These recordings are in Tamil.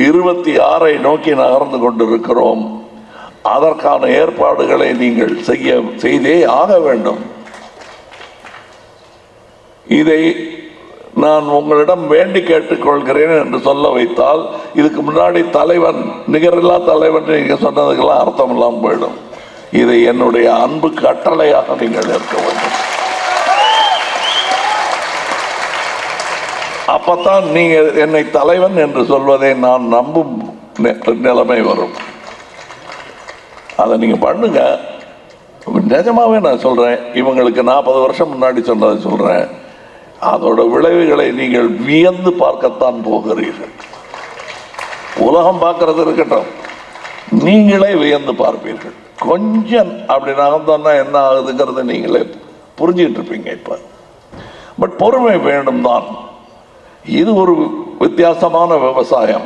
26 நோக்கி நகர்ந்து கொண்டிருக்கிறோம். அதற்கான ஏற்பாடுகளை நீங்கள் செய்தே ஆக வேண்டும். இதை நான் உங்களிடம் வேண்டி கேட்டுக்கொள்கிறேன் என்று சொல்ல வைத்தால், இதுக்கு முன்னாடி தலைவன், நிகரில்லா தலைவன் நீங்க சொன்னதுக்கெல்லாம் அர்த்தம் இல்லாமல் போயிடும். இதை என்னுடைய அன்பு கட்டளையாக நீங்கள் ஏற்க வேண்டும். அப்பத்தான் நீங்க என்னை தலைவன் என்று சொல்வதை நான் நம்பும் நிலைமை வரும். அதை நீங்க பண்ணுங்க. நிஜமாவே நான் சொல்றேன், இவங்களுக்கு 40 வருஷம் முன்னாடி சொன்னதை சொல்றேன். அதோட விளைவுகளை நீங்கள் வியந்து பார்க்கத்தான் போகிறீர்கள். உலகம் பார்க்கறது இருக்கட்டும், நீங்களே வியந்து பார்ப்பீர்கள். கொஞ்சம் அப்படி நகர்ந்தோன்னா என்ன ஆகுதுங்கிறத நீங்களே புரிஞ்சுக்கிட்டு இருப்பீங்க. இப்ப பட் பொறுமை வேண்டும் தான். இது ஒரு வித்தியாசமான விவசாயம்.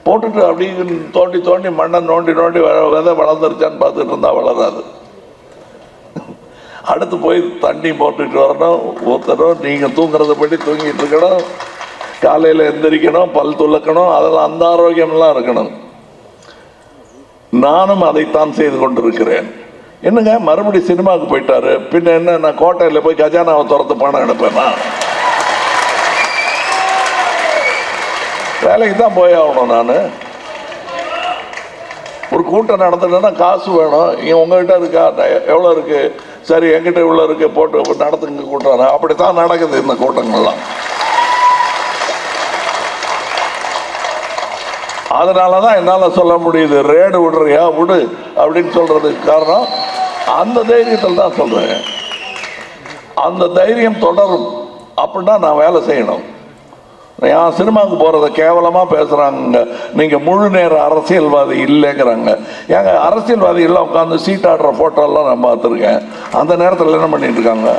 போட்டுட்டு அப்படி தோண்டி தோண்டி மண்ணை நோண்டி நோண்டி விதை வளர்ந்துருச்சான்னு பார்த்துட்டு இருந்தா வளராது. அடுத்து போய் தண்ணி போட்டுட்டு வரணும், ஊற்றணும், நீங்கள் தூங்குறத படி தூங்கிட்டு இருக்கணும், காலையில் எந்திரிக்கணும், பல் துளக்கணும், அதெல்லாம் அந்த ஆரோக்கியம்லாம் இருக்கணும். நானும் அதைத்தான் செய்து கொண்டிருக்கிறேன். என்னங்க மறுபடியும் சினிமாவுக்கு போயிட்டாரு, பின்ன என்ன நான் கோட்டையில் போய் கஜானாவை துரத்து பணம் எடுப்பேன்னா? வேலைக்கு தான் போய் ஆகணும். நான் ஒரு கூட்டம் நடந்துட்டேன்னா காசு வேணும். உங்ககிட்ட இருக்கா? எவ்வளோ இருக்கு? சரி, என்கிட்ட இவ்வளோ இருக்கு, போட்டு நடத்துங்க கூட்டம். அப்படித்தான் நடக்குது இந்த கூட்டங்கள்லாம். அதனாலதான் என்னால் சொல்ல முடியுது, ரேடு விடுறியா விடு அப்படின்னு சொல்றதுக்கு காரணம் அந்த தைரியத்தில் தான் சொல்றேன். அந்த தைரியம் தொடரும். அப்படின்னா நான் வேலை செய்யணும். என் சினிமாவுக்கு போறத கேவலமா பேசுறாங்க. நீங்க முழு நேர அரசியல்வாதி இல்லைங்கிறாங்க. ஏங்க அரசியல்வாதி எல்லாம் உட்காந்து சீட்டாடுற போட்டோ எல்லாம் நான் பார்த்துருக்கேன். அந்த நேரத்தில் என்ன பண்ணிட்டு இருக்காங்க?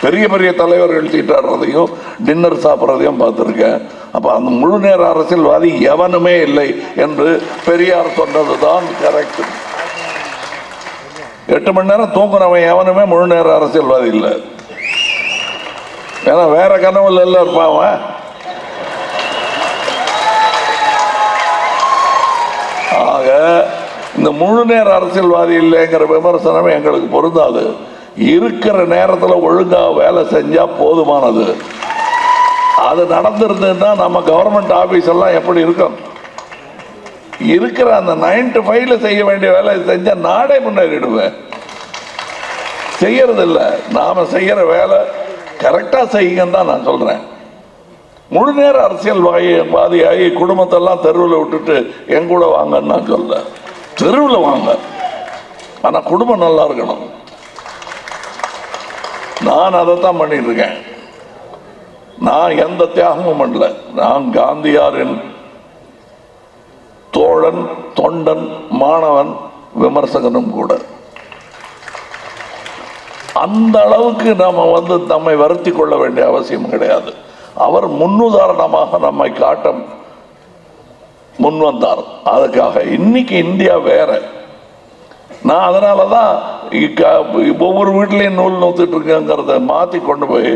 பெரிய பெரிய தலைவர்கள் சீட்டாடுறதையும் டின்னர் சாப்பிட்றதையும் பார்த்துருக்கேன். அப்ப அந்த முழு நேர அரசியல்வாதி எவனுமே இல்லை என்று பெரியார் சொன்னதுதான் கரெக்ட். 8 மணி நேரம் தூங்குறவன் எவனுமே முழு நேர அரசியல்வாதி இல்லை. ஏன்னா வேற கனவுல எல்லாம் இருப்பான். ஆக இந்த முழு நேர அரசியல்வாதி இல்லைங்கிற விமர்சனமே எங்களுக்கு பொருந்தாது. இருக்கிற நேரத்தில் ஒழுங்கா வேலை செஞ்சா போதுமானது. அது நடந்திருந்ததுன்னா நம்ம கவர்மெண்ட் ஆபீஸ் எல்லாம் எப்படி இருக்கும்? இருக்கிற அந்த 9 to 5 செய்ய வேண்டிய வேலை செஞ்சா நாடே முன்னேறிடுவேன். செய்யறது இல்லை. நாம செய்யற வேலை கரெக்டா செய்யுங்கன்னு தான் நான் சொல்றேன். முழு நேர அரசியல்வாதியாகி குடும்பத்தெல்லாம் தெருவில் விட்டுட்டு என் கூட வாங்கன்னு நான் சொல்ல. தெருவில் வாங்க, ஆனா குடும்பம் நல்லா இருக்கணும். நான் அதைத்தான் பண்ணிட்டு இருக்கேன். நான் எந்த தியாகமும் பண்ணல. நான் காந்தியாரின் தோழன், தொண்டன், மாணவன், விமர்சகனும் கூட. அந்த அளவுக்கு நாம நம்மை வருத்தி கொள்ள வேண்டிய அவசியம் கிடையாது. அவர் முன்னுதாரணமாக நம்மை காட்ட முன்வந்தார். அதுக்காக இன்னைக்கு இந்தியா வேற. நான் அதனாலதான் ஒவ்வொரு வீட்லயும் நூல் நூத்துட்டு இருக்கேங்கிறத மாத்தி கொண்டு போய்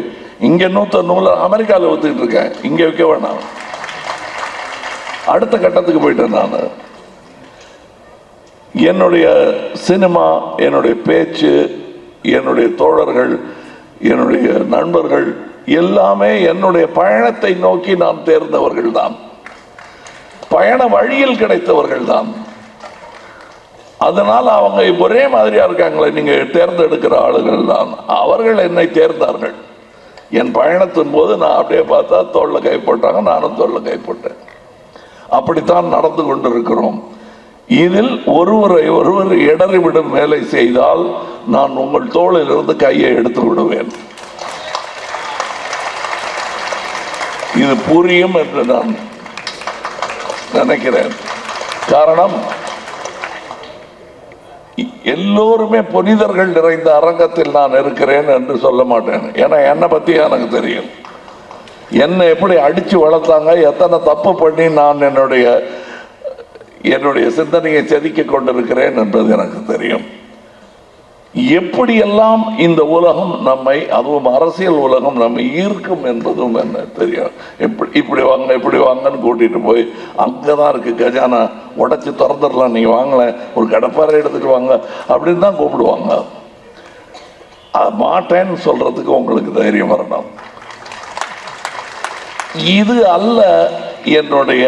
இங்க நூத்த நூலை அமெரிக்காவில் ஊத்துட்டு இருக்கேன். இங்க வைக்க வேணாம். அடுத்த கட்டத்துக்கு போயிட்டேன். நான் என்னுடைய சினிமா, என்னுடைய பேச்சு, என்னுடைய தோழர்கள், என்னுடைய நண்பர்கள் எல்லாமே என்னுடைய பயணத்தை நோக்கி நான் தேர்ந்தவர்கள் தான். பயண வழியில் கிடைத்தவர்கள் தான். அதனால் அவங்க ஒரே மாதிரியா இருக்காங்களே, நீங்க தேர்ந்தெடுக்கிற ஆளுகள் தான். அவர்கள் என்னை தேர்ந்தார்கள். என் பயணத்தின் போது நான் அப்படியே பார்த்தா தோல்ல கை போட்டாங்க, நானும் தோல்ல கை போட்டேன். அப்படித்தான் நடந்து கொண்டிருக்கிறோம். இதில் ஒருவர் இடறிவிடும் வேலை செய்தால் நான் உங்கள் தோளிலிருந்து கையை எடுத்து விடுவேன். இது புரியும் என்று நான் நினைக்கிறேன். காரணம், எல்லோருமே புனிதர்கள் நிறைந்த அரங்கத்தில் நான் இருக்கிறேன் என்று சொல்ல மாட்டேன். ஏன்னா என்னை பத்தி எனக்கு தெரியும். என்னை எப்படி அடிச்சு வளர்த்தாங்க, எத்தனை தப்பு பண்ணி நான் என்னுடைய சிந்தனையை செதுக்கிக் கொண்டிருக்கிறேன் என்பது எனக்கு தெரியும். எப்படியெல்லாம் இந்த உலகம் நம்மை, அதுவும் அரசியல் உலகம் நம்மை ஈர்க்கும் என்பதும் என்ன தெரியும். இப்படி வாங்க இப்படி வாங்கன்னு கூட்டிட்டு போய் அங்கதான் இருக்கு கஜானா, உடைச்சு திறந்துடலாம், நீங்க வாங்கல, ஒரு கடப்பாறை எடுத்துட்டு வாங்க அப்படின்னு தான் கூப்பிடுவாங்க. மாட்டேன்னு சொல்றதுக்கு உங்களுக்கு தைரியம் வரணும். இது அல்ல என்னுடைய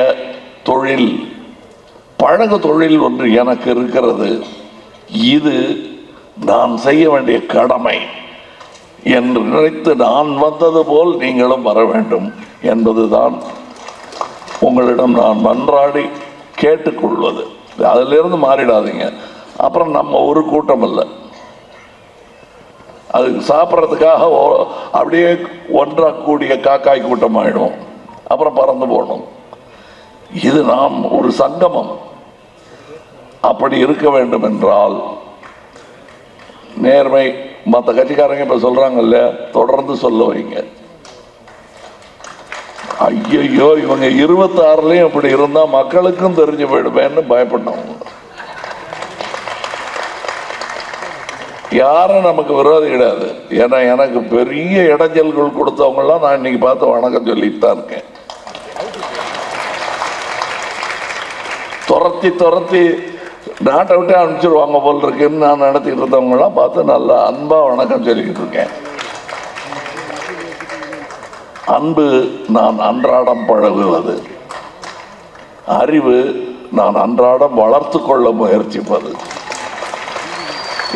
தொழில், பழகு தொழில் ஒன்று எனக்கு இருக்கிறது. இது நான் செய்ய வேண்டிய கடமை என்று நினைத்து நான் வந்தது போல் நீங்களும் வர வேண்டும் என்பதுதான் உங்களிடம் நான் மன்றாடி கேட்டுக்கொள்வது. அதிலிருந்து மாறிடாதீங்க. அப்புறம் நம்ம ஒரு கூட்டம் இல்லை, அதுக்கு சாப்பிட்றதுக்காக அப்படியே ஒன்றாக்கூடிய காக்காய் கூட்டம் ஆயிடும், அப்புறம் பறந்து போகணும். இது நாம் ஒரு சங்கமம். அப்படி இருக்க வேண்டும் என்றால் நேர்மை, மற்ற கட்சிக்காரங்க இப்ப சொல்றாங்கல்ல, தொடர்ந்து சொல்ல வைங்க. ஐயோ இவங்க 26லயும் அப்படி இருந்தா மக்களுக்கும் தெரிஞ்சு போயிடுவேன்னு பயப்பட்டவங்க. யாரும் நமக்கு விரோதி கிடையாது. ஏன்னா எனக்கு பெரிய இடைஞ்சல்கள் கொடுத்தவங்கலாம் நான் இன்னைக்கு பார்த்து வணக்கம் சொல்லிட்டு தான் இருக்கேன். துரத்தி நாட்டை விட்டு அனுப்பிச்சிருவாங்க போல் இருக்குன்னு நான் நடத்திட்டு இருந்தவங்கலாம் பார்த்து நல்லா அன்பா வணக்கம் சொல்லிக்கிட்டு இருக்கேன். அன்பு நான் அன்றாடம் பழகுவது, அறிவு நான் அன்றாடம் வளர்த்து கொள்ள முயற்சிப்பது.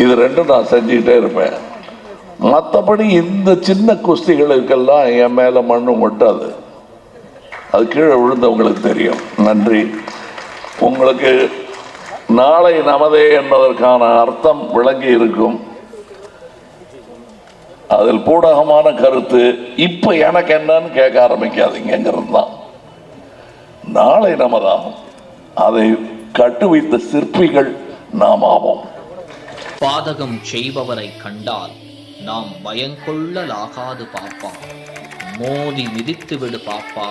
இது ரெண்டும் நான் செஞ்சுக்கிட்டே இருப்பேன். மற்றபடி இந்த சின்ன குஸ்திகளுக்கெல்லாம் என் மேல மண்ணு ஒட்டாது. அது கீழே விழுந்தவங்களுக்கு தெரியும். நன்றி. உங்களுக்கு நாளை நமதே என்பதற்கான அர்த்தம் விளங்கி இருக்கும். அதில் பூடகமான கருத்து இப்ப எனக்கு என்னன்னு கேட்க ஆரம்பிக்காதீங்கிறது தான். நாளை நமதாகும். அதை கட்டுவித்த சிற்பிகள் நாம் ஆவோம். பாதகம் செய்பவரை கண்டால் நாம் பயங்கொள்ளலாகாது பாப்பா, மோதி மிதித்து விடு பாப்பா,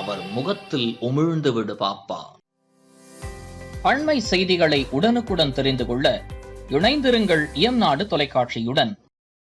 அவர் முகத்தில் உமிழ்ந்து விடு பாப்பா. அண்மை செய்திகளை உடனுக்குடன் தெரிந்து கொள்ள இணைந்திருங்கள் இயம்நாடு தொலைக்காட்சியுடன்.